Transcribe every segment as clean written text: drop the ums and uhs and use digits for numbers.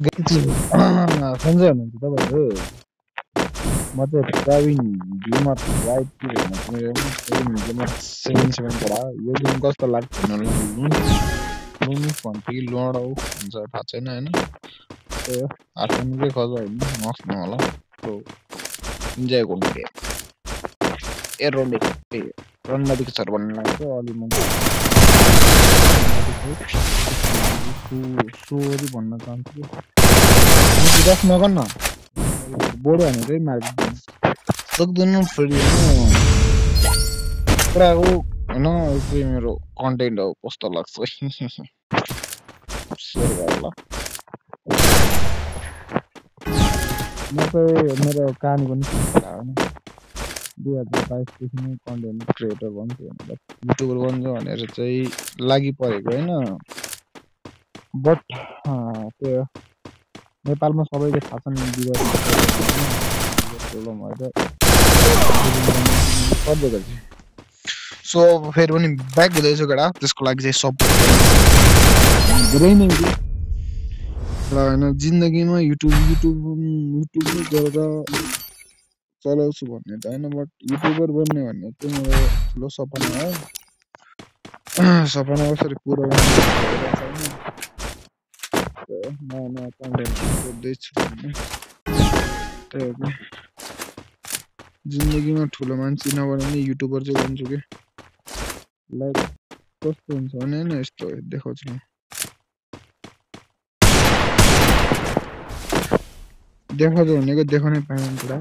सञ्जय हुनुहुन्छ तपाईँहरू म चाहिँ प्रवीण गेमर वाइट गेमर 77 पढा यो गेम कस्तो लाग्छ लुनिस भन्छ कि लडाउ हुन्छ थाहा छैन होइन त्यो आठसम्मकै खोज होइन नक्स्नु होला त्यो इन्जोय गर्नु गेम रणनदीको सर भन्ने लाग्छ अलि म सोरी भन्न चाहन्छु विकास नगर्न बोर्ड भनेरै मार्क सक्दैन फेरि कुराको होइन चाहिँ मेरो कन्टेन्ट हो कस्तो लाग्छ सेयर गर्ला म चाहिँ मेरो कहानी पनि 2022 नै कन्टेन्ट क्रिएटर बन्छु भनेर युट्युबर बन्छु भनेर चाहिँ लागि परेको होइन बट त्यो नेपालमा सबैले थाहा छन् सो फेरि पनि ब्याक हुँदैछ केटा त्यसको लागि चाहिँ सपोर्ट धेरै नै होइन जिन्दगीमा युट्युब गरेर चलाउँछु भन्ने त होइन बट युट्युबर बन्ने भन्ने चाहिँ मेरो ठुलो सपना हो सपना कसरी पुरा नयाँ कन्टेन्ट गर्दैछु त्यही हो कि जिन्दगीमा ठुलो मान्छे नबने नि युट्युबर चाहिँ बन्छु कि लाइक कस्तो हुन्छ भने होइन यस्तो देखाउँछु म देखाउँछु भनेको देखाउनै पाएन कुरा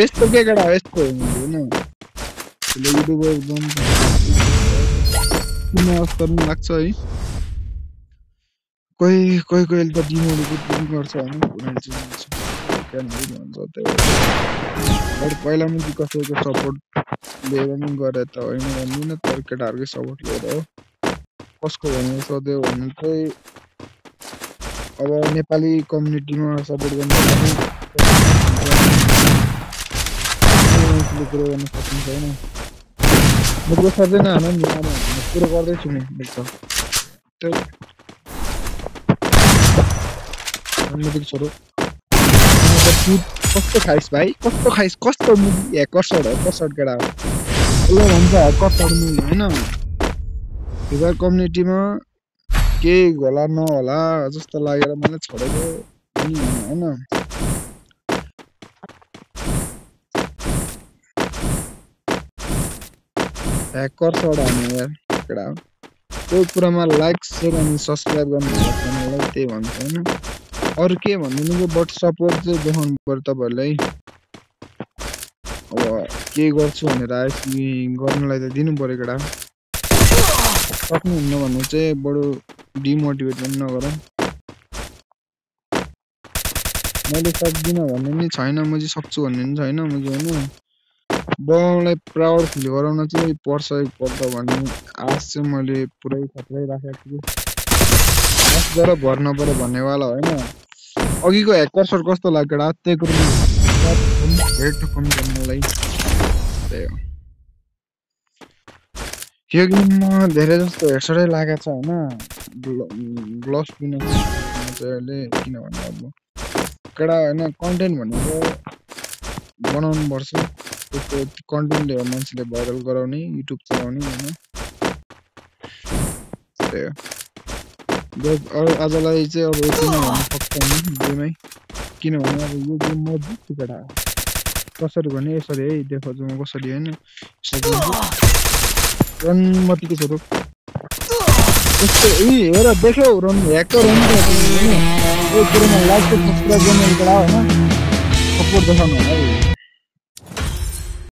यस्तो के केटा यस्तो होइन युट्युबर किन अवसर पनि लाग्छ है कोही त डिमोटिभेट पनि गर्छ होइन पहिला पनि कसैको सपोर्ट लिएर पनि गरे त होइन भन्दिनँ तर केटाहरूकै सपोर्ट लिएर हो कसको भने सोध्यो भने चाहिँ अब नेपाली कम्युनिटीमा सपोर्ट गर्नु कुरो गर्न सकिन्छ होइन म कुरो सर्दैन नि कुरो गर्दैछु नि एकदम छोरो कस्तो खाइस भाइ कस्तो मुभी कसड केटा हो उसले भन्छ कसड मुभी होइन फिगर कम्युनिटीमा केही होला नहोला जस्तो लागेर मैले छोडेको होइन कर्सड हाने यार केटा हो त्यो कुरामा लाइक सेयर अनि सब्सक्राइब गर्नु च्यानललाई त्यही भन्छ होइन अरू के भन्दिनँ बट सपोर्ट चाहिँ देखाउनु पर्यो तपाईँहरूलाई अब के गर्छु भनेर गर्नलाई त दिनु पर्यो केटा सक्नुहुन्न भन्नु चाहिँ बडो डिमोटिभेट पनि नगरौँ मैले सक्दिनँ भन्ने नि छैन म चाहिँ सक्छु भन्ने पनि छैन म चाहिँ होइन बाउलाई प्राउड फिल गराउन चाहिँ पर्छ भन्ने आश चाहिँ मैले पुरै खतरै राखेको छु आश गरेर भर नपऱ्यो भन्नेवाला होइन अघिको ह्याकर्सहरू कस्तो लाग्यो केटा त्यही कुरो धेरै ठोक्कम गर्नलाई त्यही हो यो गेममा धेरै जस्तो हेडसटै लागेको छ होइन ग्लस किन अहिले किनभने अब केटा होइन कन्टेन्ट भनेको बनाउनु पर्छ त्यस्तो कन्टेन्टले हो मान्छेले भाइरल गराउने युट्युब चलाउने होइन त्यही हो आजलाई चाहिँ अब यति नै भन्न सक्दैन गेमै किनभने अब यो गेम म जित्छु केटा कसरी भने यसरी है देखाउँछु म कसरी होइन रनमतीको छोरो यस्तो हेर देख्यौ रन ह्याकर हो नि त यो कुरोमा लाइक सब्सक्राइब गर्ने केटा होइन सपोर्ट देखाउनु होला है